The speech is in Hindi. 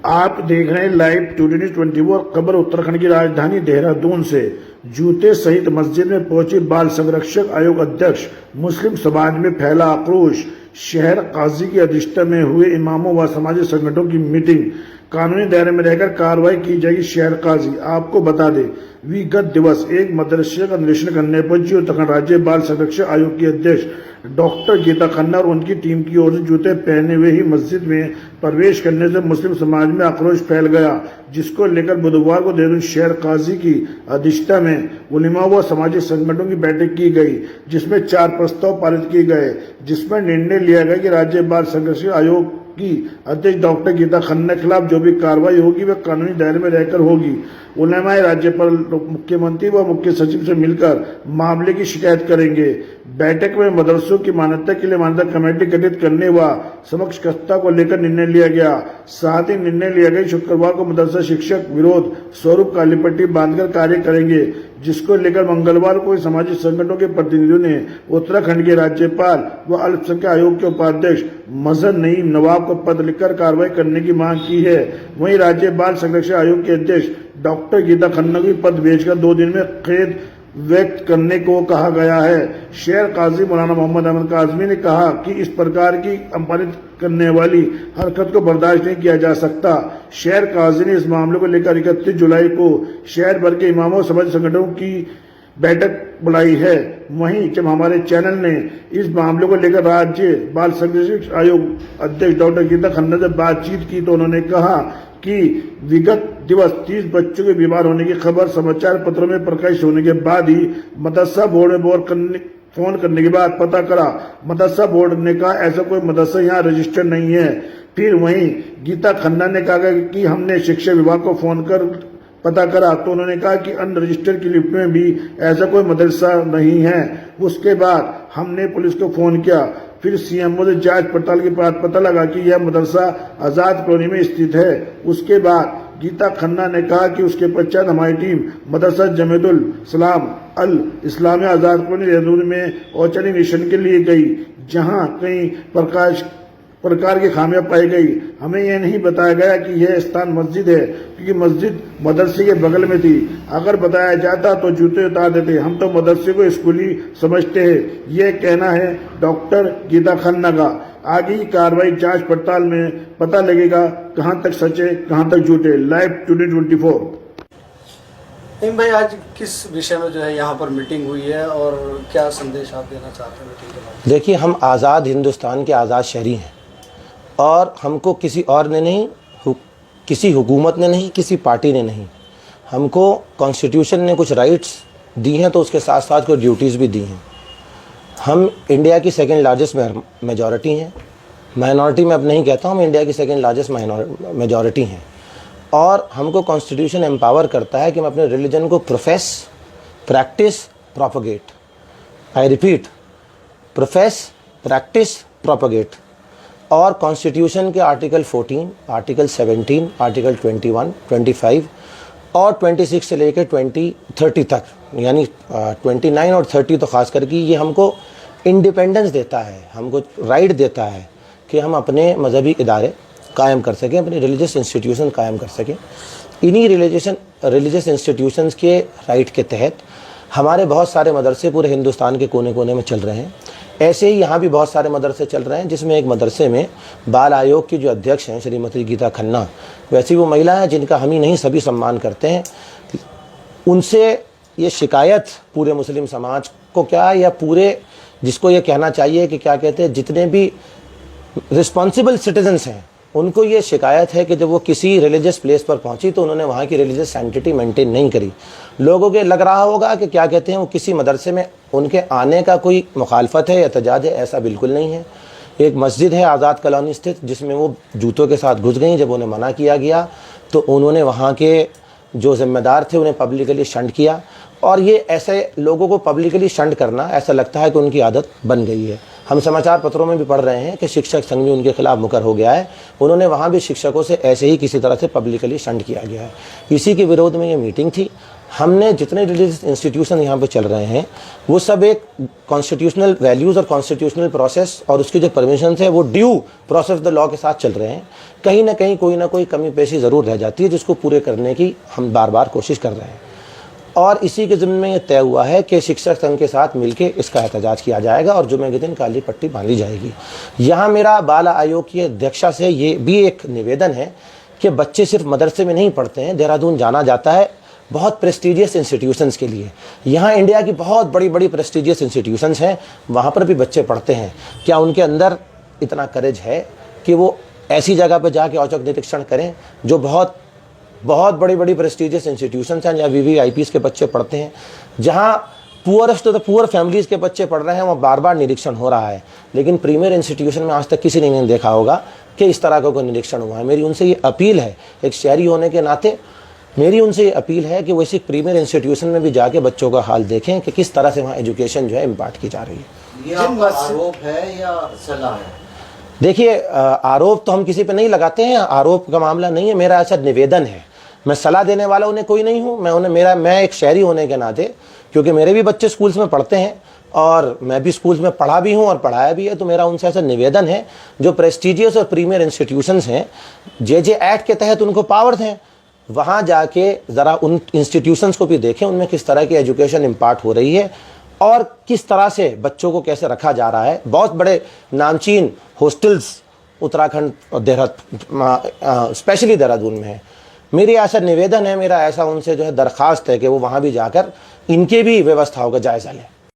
आप देख रहे हैं लाइव टुडे न्यूज़ 24। खबर उत्तराखंड की राजधानी देहरादून से। जूते सहित मस्जिद में पहुंची बाल संरक्षक आयोग अध्यक्ष। मुस्लिम समाज में फैला आक्रोश। शहर काजी की अध्यक्षता में हुए इमामों व सामाजिक संगठनों की मीटिंग। कानूनी दायरे में रहकर कार्रवाई की जाएगी। शहर काजी आपको बता दें, विगत दिवस एक मदरसे का निरीक्षण करने पहुंची उत्तराखंड राज्य बाल संरक्षक आयोग की अध्यक्ष डॉक्टर गीता खन्ना और उनकी टीम की ओर से जूते पहने हुए ही मस्जिद में प्रवेश करने से मुस्लिम समाज में आक्रोश फैल गया, जिसको लेकर बुधवार को देहरादून शहर काजी की अध्यक्षता में उलिमा व सामाजिक संगठनों की बैठक की गई, जिसमें 4 प्रस्ताव पारित किए गए, जिसमें निर्णय लिया गया कि राज्य बाल संरक्षक आयोग की अध्यक्ष डॉक्टर गीता खन्ना के खिलाफ जो भी कार्रवाई होगी वह कानूनी दायरे में रहकर होगी। उलेमाए राज्यपाल, मुख्यमंत्री व मुख्य सचिव से मिलकर मामले की शिकायत करेंगे। बैठक में मदरसों की मान्यता के लिए मान्यता कमेटी गठित करने व समकक्षता को लेकर निर्णय लिया गया। साथ ही निर्णय लिया गया शुक्रवार को मदरसा शिक्षक विरोध स्वरूप काली पट्टी बांधकर कार्य करेंगे, जिसको लेकर मंगलवार को सामाजिक संगठनों के प्रतिनिधियों ने उत्तराखंड के राज्यपाल व अल्पसंख्यक आयोग के उपाध्यक्ष मजहर नईम नवाब को पत्र लिखकर कार्रवाई करने की मांग की है। वहीं राज्य बाल संरक्षण आयोग के अध्यक्ष डॉक्टर गीता खन्ना को पत्र भेजकर 2 दिन में खेद व्यक्त करने को कहा गया है। शहर काजी मौलाना मोहम्मद अहमद काजमी ने कहा कि इस प्रकार की अपमानित करने वाली हरकत को बर्दाश्त नहीं किया जा सकता। शहर काजी ने इस मामले को लेकर 31 जुलाई को शहर भर के इमामों समाज संगठनों की बैठक बुलाई है। वहीं जब हमारे चैनल ने इस मामले को लेकर राज्य बाल संरक्षण आयोग अध्यक्ष डॉक्टर गीता खन्ना से बातचीत की तो उन्होंने कहा कि विगत दिवस 30 बच्चों के बीमार होने की खबर समाचार पत्रों में प्रकाशित होने के बाद ही मदरसा बोर्ड में फोन करने के बाद पता करा। मदरसा बोर्ड ने कहा ऐसा कोई मदरसा यहाँ रजिस्टर्ड नहीं है। फिर वहीं गीता खन्ना ने कहा कि हमने शिक्षा विभाग को फोन कर पता करा तो उन्होंने कहा कि अनरजिस्टर्ड की लिस्ट में भी ऐसा कोई मदरसा नहीं है। उसके बाद हमने पुलिस को फोन किया। फिर सीएमओ से जांच पड़ताल के बाद पता लगा कि यह मदरसा आजाद कॉलोनी में स्थित है। उसके बाद गीता खन्ना ने कहा कि उसके पश्चात हमारी टीम मदरसा जमीयतुल सलाम अल इस्लामिया आजाद कॉलोनी देहरादून में औचक निरीक्षण के लिए गई, जहां कई प्रकार की खामियां पाई गई। हमें यह नहीं बताया गया कि यह स्थान मस्जिद है, क्योंकि मस्जिद मदरसे के बगल में थी। अगर बताया जाता तो जूते उतार देते। हम तो मदरसे को स्कूली समझते हैं। यह कहना है डॉक्टर गीता खन्ना का। आगे की कार्रवाई जांच पड़ताल में पता लगेगा कहां तक सच है कहां तक झूठ है। Live today 24। भाई, आज किस विषय में जो है यहाँ पर मीटिंग हुई है और क्या संदेश आप देना चाहते हैं मीटिंग के बाद? देखिए, हम आज़ाद हिंदुस्तान के आज़ाद शहरी हैं और हमको किसी और ने नहीं, किसी हुकूमत ने नहीं, किसी पार्टी ने नहीं, हमको कॉन्स्टिट्यूशन ने कुछ राइट्स दी हैं तो उसके साथ साथ कुछ ड्यूटीज़ भी दी हैं। हम इंडिया की सेकंड लार्जेस्ट मेजॉरिटी हैं। माइनॉरिटी में अब नहीं कहता हूँ, हम इंडिया की सेकंड लार्जेस्ट मेजॉरिटी हैं और हमको कॉन्स्टिट्यूशन एम्पावर करता है कि हम अपने रिलीजन को profess, practice, propagate. I repeat, profess, practice, propagate. और कॉन्स्टिट्यूशन के आर्टिकल 14, आर्टिकल 17, आर्टिकल 21, 25 और 26 से लेकर 30 तक, यानी 29 और 30 तो ख़ास करके ये हमको इंडिपेंडेंस देता है, हमको राइट देता है कि हम अपने मजहबी इदारे कायम कर सकें, अपने रिलीजियस इंस्टीट्यूशन कायम कर सकें। इन्हीं रिलीजियस इंस्टीट्यूशंस के राइट के तहत हमारे बहुत सारे मदरसे पूरे हिंदुस्तान के कोने कोने में चल रहे हैं। ऐसे ही यहाँ भी बहुत सारे मदरसे चल रहे हैं, जिसमें एक मदरसे में बाल आयोग की जो अध्यक्ष हैं श्रीमती गीता खन्ना, वैसी वो महिला है जिनका हम ही नहीं सभी सम्मान करते हैं। उनसे ये शिकायत पूरे मुस्लिम समाज को क्या, या पूरे जिसको ये कहना चाहिए कि क्या कहते हैं, जितने भी रिस्पॉन्सिबल सिटीजन्स हैं उनको ये शिकायत है कि जब वो किसी रिलीजियस प्लेस पर पहुंची तो उन्होंने वहाँ की रिलीजियस सैंक्टिटी मेंटेन नहीं करी। लोगों के लग रहा होगा कि क्या कहते हैं, वो किसी मदरसे में उनके आने का कोई मुखालफत है या एहतजाज है, ऐसा बिल्कुल नहीं है। एक मस्जिद है आज़ाद कॉलोनी स्थित, जिसमें वो जूतों के साथ घुस गई। जब उन्हें मना किया गया तो उन्होंने वहाँ के जो जिम्मेदार थे उन्हें पब्लिकली शंड किया, और ये ऐसे लोगों को पब्लिकली शंड करना ऐसा लगता है कि उनकी आदत बन गई है। हम समाचार पत्रों में भी पढ़ रहे हैं कि शिक्षक संघ भी उनके खिलाफ मुकर हो गया है। उन्होंने वहाँ भी शिक्षकों से ऐसे ही किसी तरह से पब्लिकली शंड किया गया है। इसी के विरोध में ये मीटिंग थी। हमने जितने रिलीजियस इंस्टीट्यूशन यहाँ पे चल रहे हैं वो सब एक कॉन्स्टिट्यूशनल वैल्यूज़ और कॉन्स्टिट्यूशनल प्रोसेस और उसकी जो परमिशन है वो ड्यू प्रोसेस द लॉ के साथ चल रहे हैं। कहीं ना कहीं कोई ना कोई कमी पेशी ज़रूर रह जाती है जिसको पूरे करने की हम बार बार कोशिश कर रहे हैं और इसी के ज़िम्मे में ये तय हुआ है कि शिक्षक संघ के साथ मिलकर इसका एहतजाज किया जाएगा और जुमे के दिन काली पट्टी बांधी जाएगी। यहाँ मेरा बाल आयोग की अध्यक्षा से ये भी एक निवेदन है कि बच्चे सिर्फ मदरसे में नहीं पढ़ते हैं, देहरादून जाना जाता है बहुत प्रेस्टीजियस इंस्टीट्यूशंस के लिए। यहाँ इंडिया की बहुत बड़ी बड़ी प्रेस्टीजियस इंस्टीट्यूशंस हैं, वहाँ पर भी बच्चे पढ़ते हैं। क्या उनके अंदर इतना करेज है कि वो ऐसी जगह पर जाके औचक निरीक्षण करें जो बहुत बड़ी बड़ी प्रेस्टीजियस इंस्टीट्यूशंस हैं, या VVIPs के बच्चे पढ़ते हैं, जहाँ पुअरेस्ट तो पुअर फैमिलीज़ के बच्चे पढ़ रहे हैं, वहाँ बार बार निरीक्षण हो रहा है। लेकिन प्रीमियर इंस्टीट्यूशन में आज तक किसी ने नहीं देखा होगा कि इस तरह का कोई निरीक्षण हुआ है। मेरी उनसे ये अपील है, एक शहरी होने के नाते मेरी उनसे ये अपील है कि वैसे प्रीमियर इंस्टीट्यूशन में भी जाके बच्चों का हाल देखें कि किस तरह से वहाँ एजुकेशन जो है इम्पार्ट की जा रही है। ये आपका आरोप है या सलाह है? देखिए, आरोप तो हम किसी पे नहीं लगाते हैं, आरोप का मामला नहीं है, मेरा ऐसा निवेदन है। मैं सलाह देने वाला उन्हें कोई नहीं हूँ, मैं एक शहरी होने के नाते, क्योंकि मेरे भी बच्चे स्कूल्स में पढ़ते हैं और मैं भी स्कूल्स में पढ़ा भी हूँ और पढ़ाया भी है, तो मेरा उनसे ऐसा निवेदन है जो प्रेस्टीजियस और प्रीमियर इंस्टीट्यूशंस हैं, JJ एक्ट के तहत उनको पावर्स हैं, वहाँ जाके ज़रा उन इंस्टीट्यूशंस को भी देखें, उनमें किस तरह की एजुकेशन इम्पार्ट हो रही है और किस तरह से बच्चों को कैसे रखा जा रहा है। बहुत बड़े नामचीन हॉस्टल्स उत्तराखंड और स्पेशली देहरादून में है। मेरी ऐसा निवेदन है, मेरा ऐसा उनसे जो है दरख्वास्त है कि वो वहाँ भी जाकर इनके भी व्यवस्थाओं का जायज़ा लें।